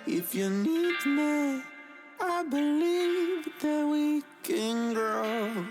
If you need me, I believe that we can grow.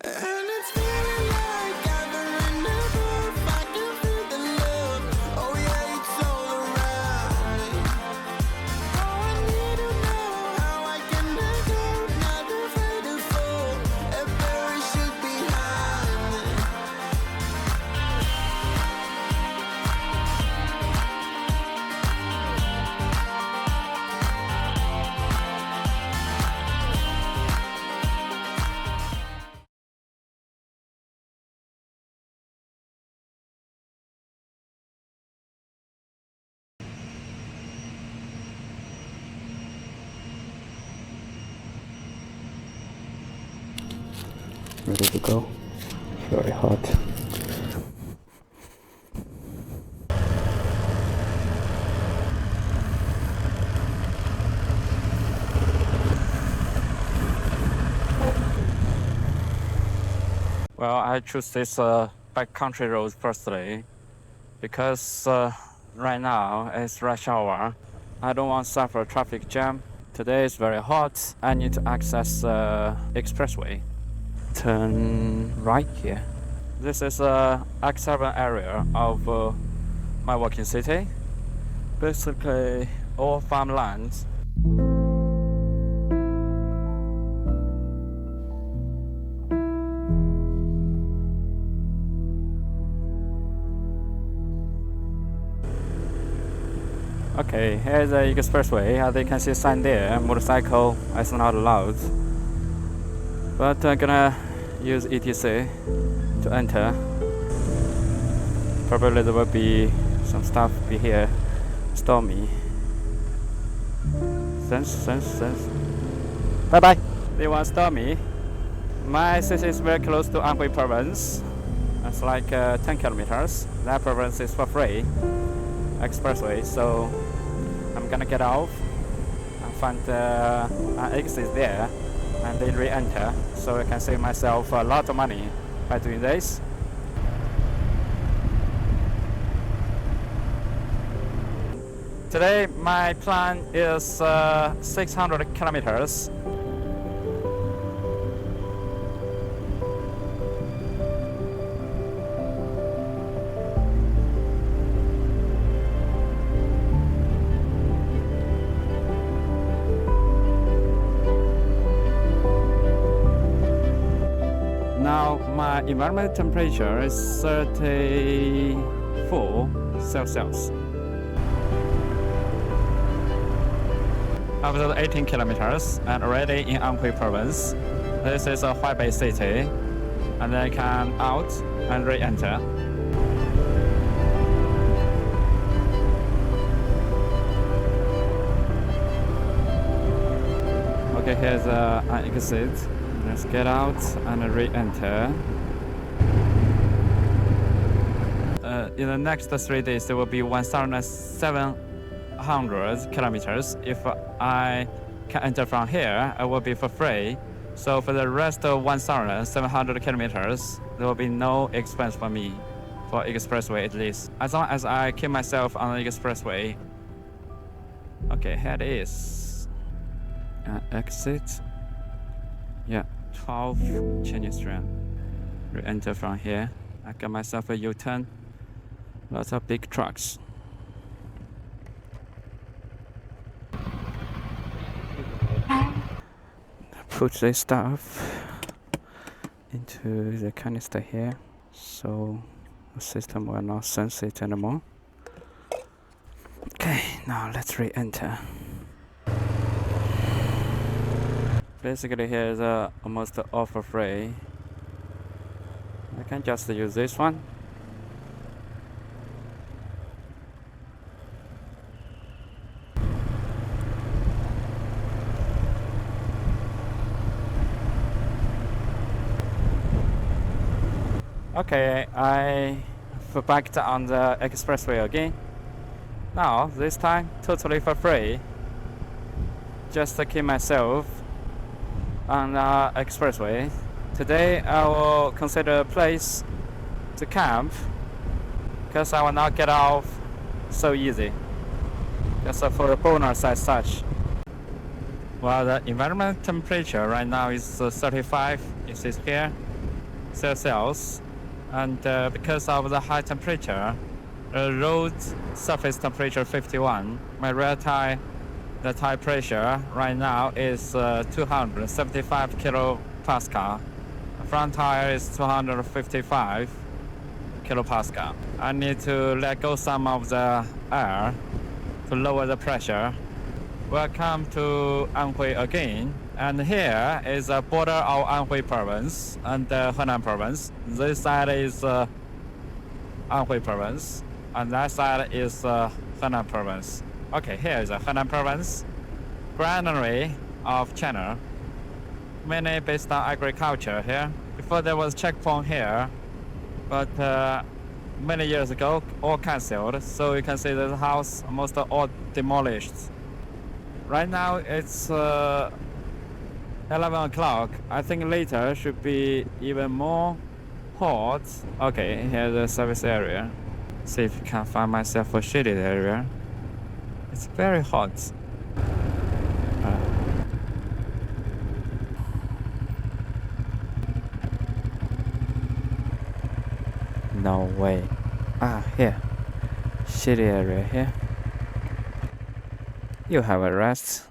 And it's feeling like I've been enough. I can feel the love. Oh yeah, it's all around me. Oh, I need to know how I can let go. Not afraid to fall. A parachute behind me. Ready to go. Very hot. Well, I choose this backcountry road firstly because right now it's rush hour. I don't want to suffer traffic jam. Today is very hot. I need to access expressway. Turn right here. This is a X7 area of my working city. Basically, all farmlands. Okay, here's the expressway. As you can see a sign there, motorcycle is not allowed. But I'm gonna use ETC to enter. Probably there will be some stuff be here, stormy. Sense. Bye bye. They want stormy. My city is very close to Anhui province. It's like 10 kilometers. That province is for free. Expressway, so I'm gonna get off and find an exit there and then re-enter, so I can save myself a lot of money by doing this. Today my plan is 600 kilometers. Now my environmental temperature is 34 Celsius. After 18 kilometers and already in Anhui province. This is a Huaibei city, and then I can out and re-enter. Okay, here's an exit. Let's get out and re-enter. In the next 3 days, there will be 1,700 kilometers. If I can enter from here, I will be for free. So for the rest of 1,700 kilometers, there will be no expense for me, for expressway at least. As long as I keep myself on the expressway. Okay, here it is. Exit. Yeah, 12 Chinese yuan. Re-enter from here. I got myself a U-turn. Lots of big trucks. Put this stuff into the canister here, so the system will not sense it anymore. Okay, now let's re-enter. Basically, here is almost all for free. I can just use this one. Okay, I backed on the expressway again. Now, this time, totally for free. Just to keep myself on the expressway. Today, I will consider a place to camp, because I will not get off So easy. Just for a bonus as such. Well, the environment temperature right now is 35, it is here, Celsius. And because of the high temperature, the road surface temperature 51, my rear tire, the tire pressure right now is 275 kilopascal. The front tire is 255 kilopascal. I need to let go some of the air to lower the pressure. Welcome to Anhui again. And here is the border of Anhui province and Henan province. This side is Anhui province, and that side is Henan province. Okay, here is the Henan province, granary of China, mainly based on agriculture here. Before there was checkpoint here, but many years ago, all cancelled. So you can see the house almost all demolished. Right now it's 11 o'clock. I think later should be even more hot. Okay, here's the service area. See if I can find myself a shaded area. It's very hot. No way. Here. Shady area here. You have a rest.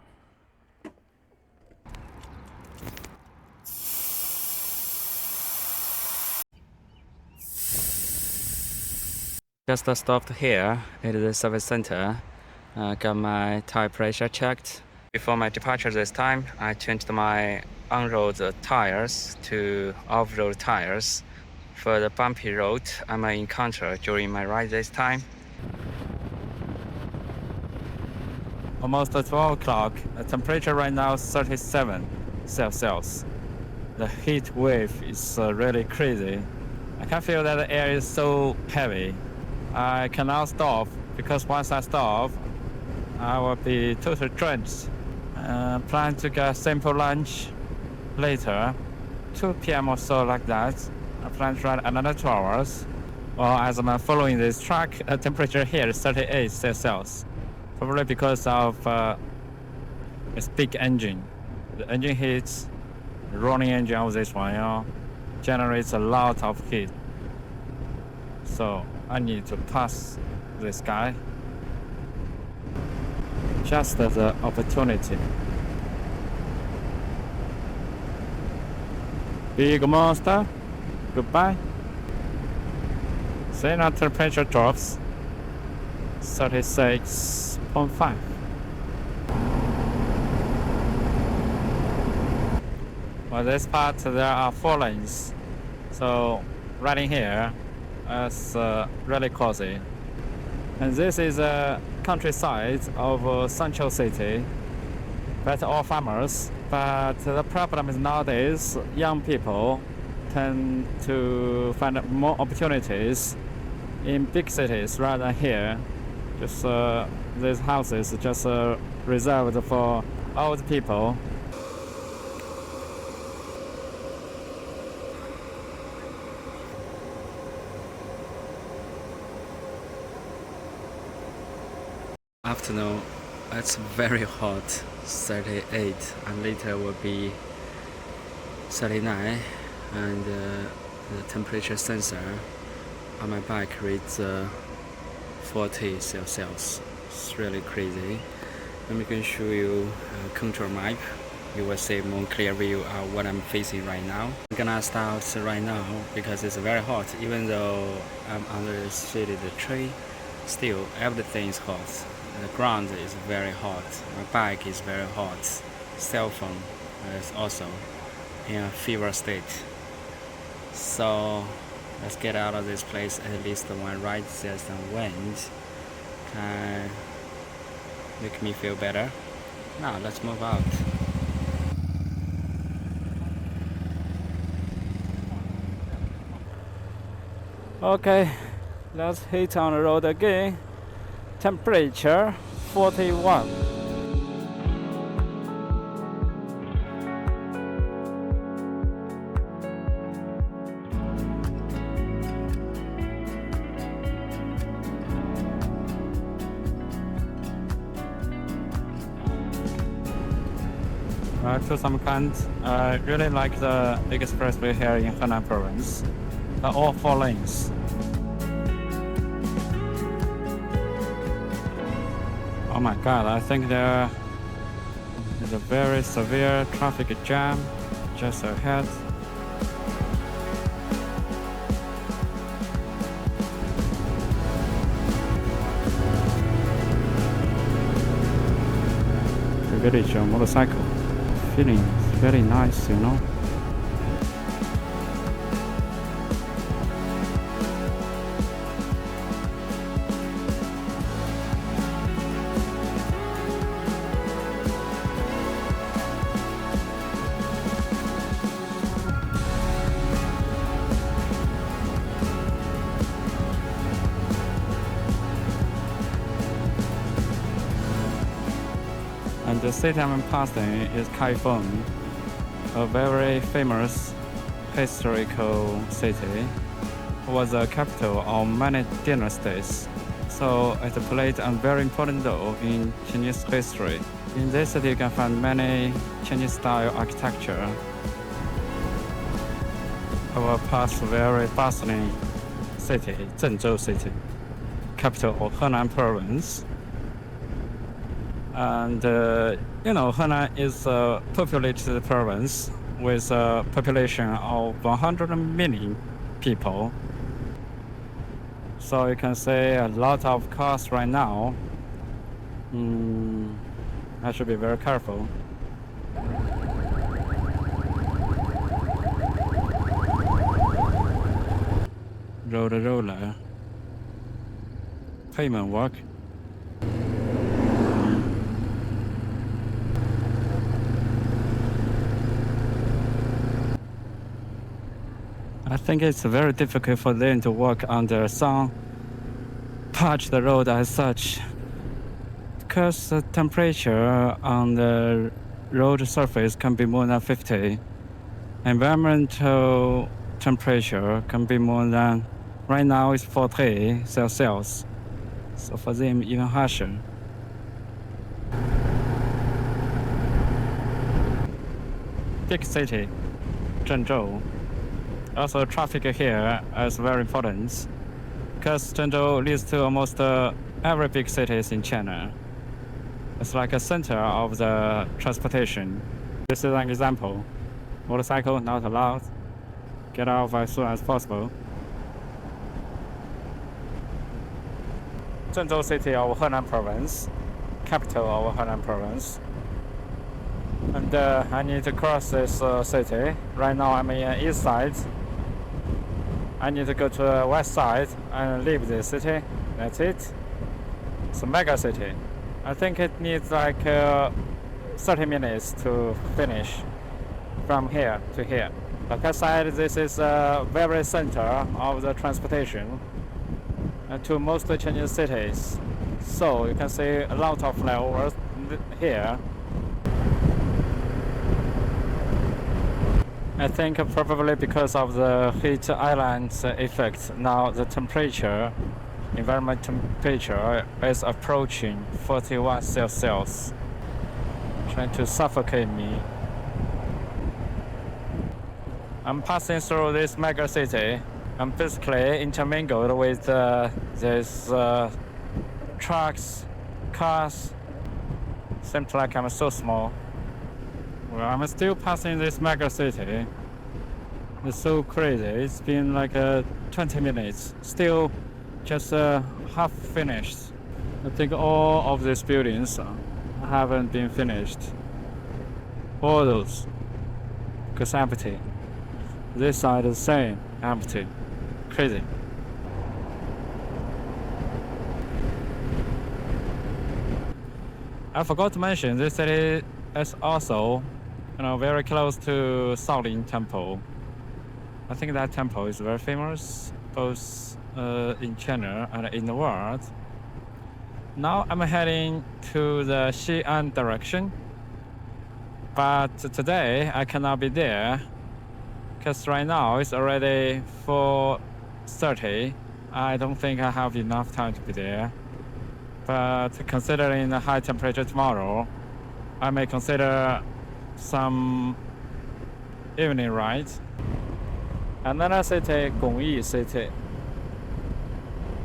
Just stopped here at the service center. Got my tire pressure checked. Before my departure this time, I changed my on-road tires to off-road tires for the bumpy road I might encounter during my ride this time. Almost 12 o'clock. The temperature right now is 37 Celsius. The heat wave is really crazy. I can feel that the air is so heavy. I cannot stop because once I stop, I will be totally drenched. Plan to get simple lunch later, 2 p.m. or so like that. I plan to ride another 2 hours. Well, as I'm following this track, the temperature here is 38 Celsius. Probably because of its big engine. The engine heat, the running engine of this one, generates a lot of heat. So I need to pass this guy just as an opportunity. Big monster, goodbye. See now temperature drops 36.5. Well, this part there are 4 lanes, so riding here is really cozy. And this is a countryside of Central City. That's all farmers. But the problem is nowadays young people tend to find more opportunities in big cities rather than here. Just these houses just reserved for old people. Afternoon, it's very hot, 38, and later will be 39, and the temperature sensor on my bike reads 40 Celsius. It's really crazy. Let me can show you a contour map. You will see more clear view of what I'm facing right now. I'm gonna start right now because it's very hot. Even though I'm under a shaded tree, still everything is hot. The ground is very hot. My bike is very hot. Cell phone is also in a fever state. So let's get out of this place. At least one ride, there's some wind can make me feel better. Now let's move out. Okay, let's hit on the road again. Temperature 41. To some kind, I really like the expressway here in Henan province. All 4 lanes. Oh my god, I think there is a very severe traffic jam just ahead. The village motorcycle. Feeling very nice, you know. And the city I'm passing is Kaifeng, a very famous historical city. It was the capital of many dynasties, so it played a very important role in Chinese history. In this city, you can find many Chinese-style architecture. I will pass very bustling city, Zhengzhou City, capital of Henan province. And you know, Henan is a populated province with a population of 100 million people. So you can say a lot of cars right now. I should be very careful. Roller. Pavement work. I think it's very difficult for them to work under sun, patch the road as such, because the temperature on the road surface can be more than 50. Environmental temperature can be more than, right now it's 40 Celsius. So for them, even harsher. Big city, Zhengzhou. Also, traffic here is very important because Zhengzhou leads to almost every big cities in China. It's like a center of the transportation. This is an example. Motorcycle not allowed. Get off as soon as possible. Zhengzhou City of Henan Province, capital of Henan Province. And I need to cross this city. Right now I'm in the east side. I need to go to the west side and leave the city. That's it. It's a mega city. I think it needs like 30 minutes to finish from here to here. Like I said, this is a very center of the transportation to most Chinese cities. So you can see a lot of flyovers here. I think probably because of the heat island effect, now the temperature, environment temperature is approaching 41 Celsius, trying to suffocate me. I'm passing through this mega city. I'm basically intermingled with these trucks, cars. Seems like I'm so small. Well, I'm still passing this mega city. It's so crazy. It's been like 20 minutes. Still just half finished. I think all of these buildings haven't been finished. All those. Because empty. This side is the same. Empty. Crazy. I forgot to mention this city is also very close to Shaolin Temple. I think that temple is very famous, both in China and in the world. Now I'm heading to the Xi'an direction, but today I cannot be there because right now it's already 4:30. I don't think I have enough time to be there. But considering the high temperature tomorrow, I may consider some evening ride. Another city, Gongyi City.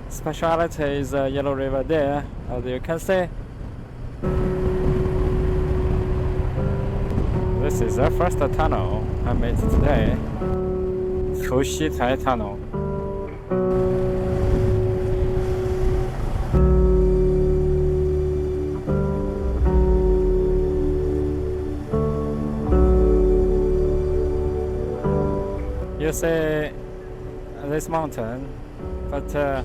Speciality is the Yellow River there, as you can see. This is the first tunnel I made today, Fuxitai Tunnel. You see this mountain, but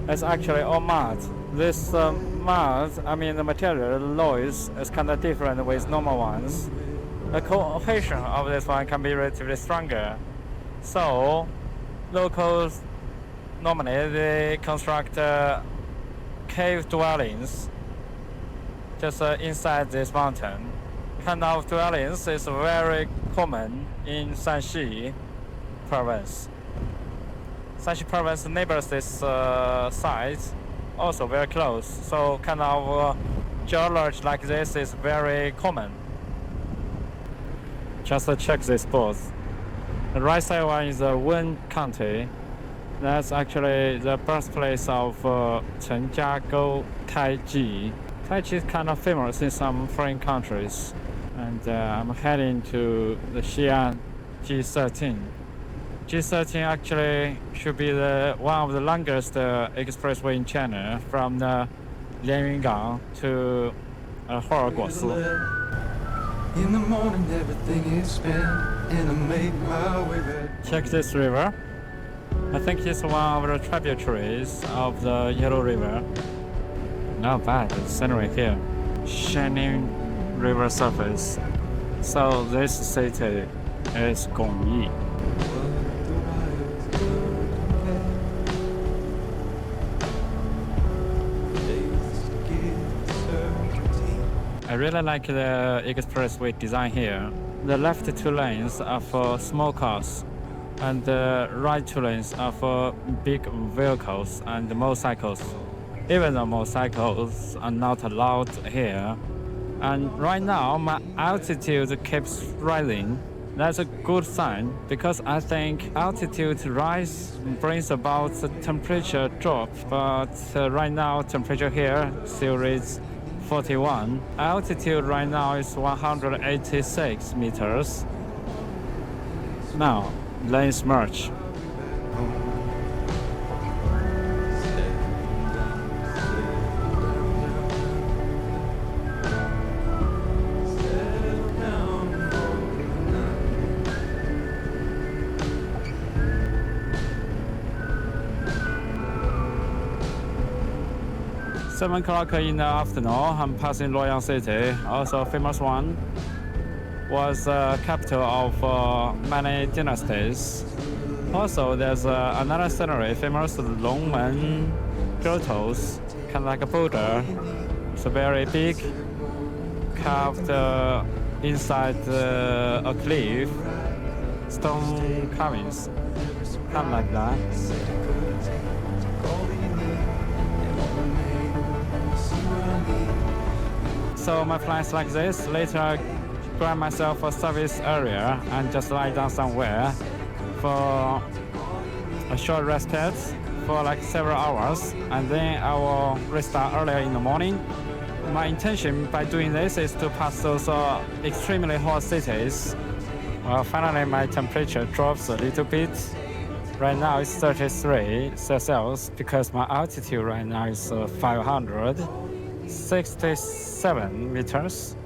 it's actually all mud. This mud, I mean the material, the noise is kind of different with normal ones. The cohesion of this one can be relatively stronger. So locals normally they construct cave dwellings just inside this mountain. Kind of dwellings is very common in Shanxi province. Shanxi province neighbors this site, also very close. So kind of geology like this is very common. Just check this both. The right side one is Wen County. That's actually the birthplace of Chen Jiagou Taiji. Taiji is kind of famous in some foreign countries. And I'm heading to the Xi'an G13. G13 actually should be one of the longest expressway in China from the Lianyungang to Huaguosi. In the morning, everything is spent, and I make my way back. Check this river. I think it's one of the tributaries of the Yellow River. Not bad, the scenery here. Shining river surface. So this city is Gongyi. I really like the expressway design here. The left two lanes are for small cars, and the right two lanes are for big vehicles and motorcycles. Even though motorcycles are not allowed here. And right now, my altitude keeps rising. That's a good sign because I think altitude rise brings about the temperature drop. But right now, temperature here still is 41. Altitude right now is 186 meters. Now, lanes merge. Seven o'clock in the afternoon, I'm passing Luoyang City, also a famous one. Was capital of many dynasties. Also, there's another scenery, famous Longmen grottos, kind of like a Buddha. It's very big, carved inside a cliff, stone carvings, kind of like that. So my flight's like this. Later I grab myself a service area and just lie down somewhere for a short respite for like several hours, and then I will restart earlier in the morning. My intention by doing this is to pass those extremely hot cities. Well, finally my temperature drops a little bit. Right now it's 33 Celsius because my altitude right now is 567 meters.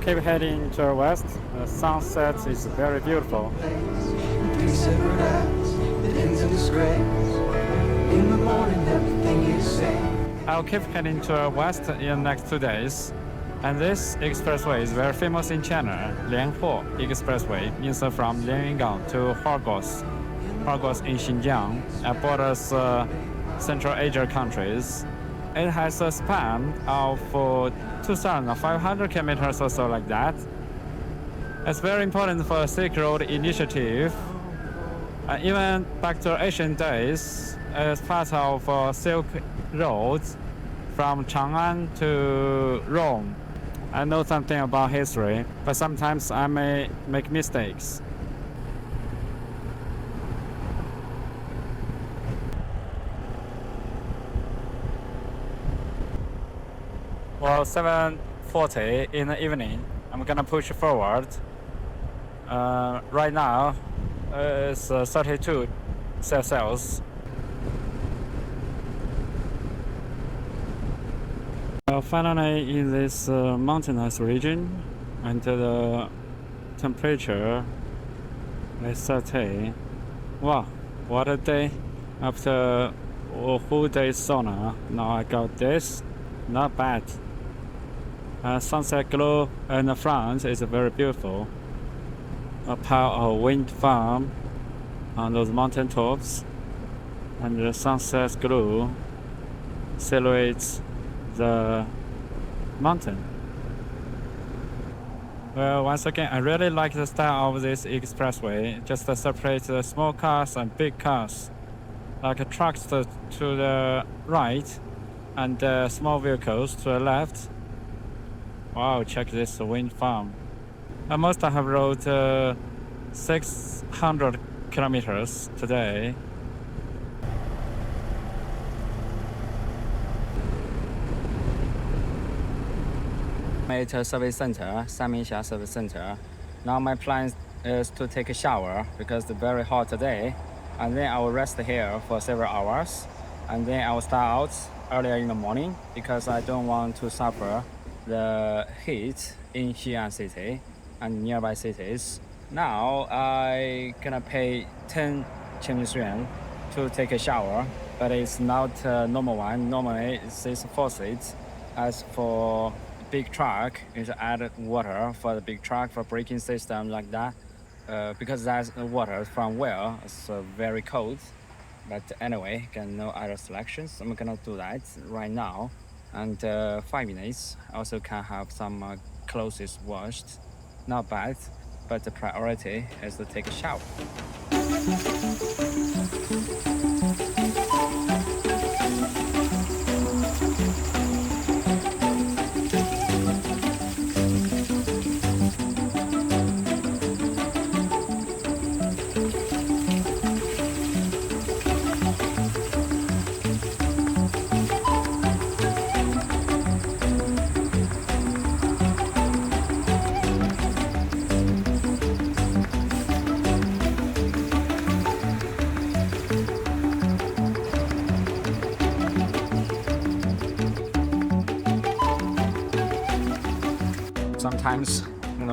Keep heading to the west. The sunset is very beautiful. Three separate acts that ends in disgrace. In the morning, everything is same. I'll keep heading to the west in the next 2 days. And this expressway is very famous in China, Lianhe Expressway, means from Lianyungang to Huaguosi. Huaguosi in Xinjiang, and borders Central Asia countries. It has a span of 2,500 kilometers or so like that. It's very important for Silk Road initiative. Even back to ancient days, as part of Silk Road from Chang'an to Rome. I know something about history, but sometimes I may make mistakes. Well, 7:40 in the evening, I'm gonna push forward. Right now, it's 32 Celsius. Finally, in this mountainous region, and the temperature is 30. Wow, what a day! After a whole day sauna, now I got this. Not bad. Sunset glow in the front is very beautiful. A pile of wind farm on those mountain tops, and the sunset glow silhouettes the mountain. Well, once again, I really like the style of this expressway. Just to separate the small cars and big cars, like trucks to the right and small vehicles to the left. Wow, check this wind farm. I must have rode 600 kilometers today. At service center, Sanminxia Service Center. Now my plan is to take a shower because it's very hot today, and then I will rest here for several hours, and then I will start out earlier in the morning because I don't want to suffer the heat in Xi'an city and nearby cities. Now I gonna pay 10 Chinese yuan to take a shower, but it's not a normal one. Normally it's 4 seats. As for big truck, is added water for the big truck for braking system like that, because that's water from well. It's very cold, but anyway, can no other selections. I'm gonna do that right now, and 5 minutes. Also can have some clothes washed. Not bad, but the priority is to take a shower. Sometimes,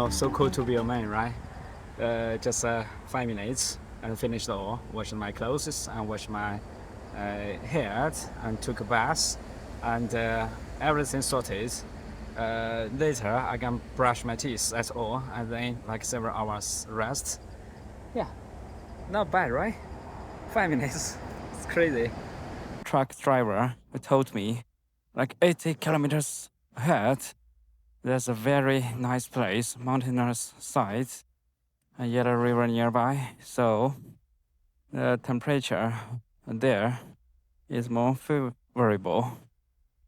so cool to be a man, right? Just 5 minutes and finish the all. Wash my clothes and wash my hair and took a bath, and everything sorted. Later, I can brush my teeth. That's all, and then like several hours rest. Yeah, not bad, right? 5 minutes. It's crazy. Truck driver told me, like 80 kilometers ahead, there's a very nice place, mountainous site, and yet a river nearby. So the temperature there is more favorable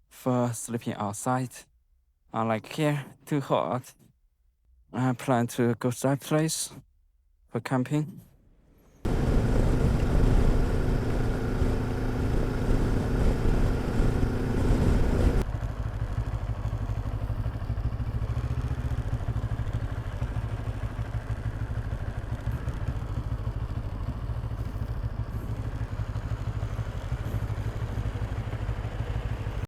for sleeping outside. Unlike here, too hot. I plan to go to that place for camping.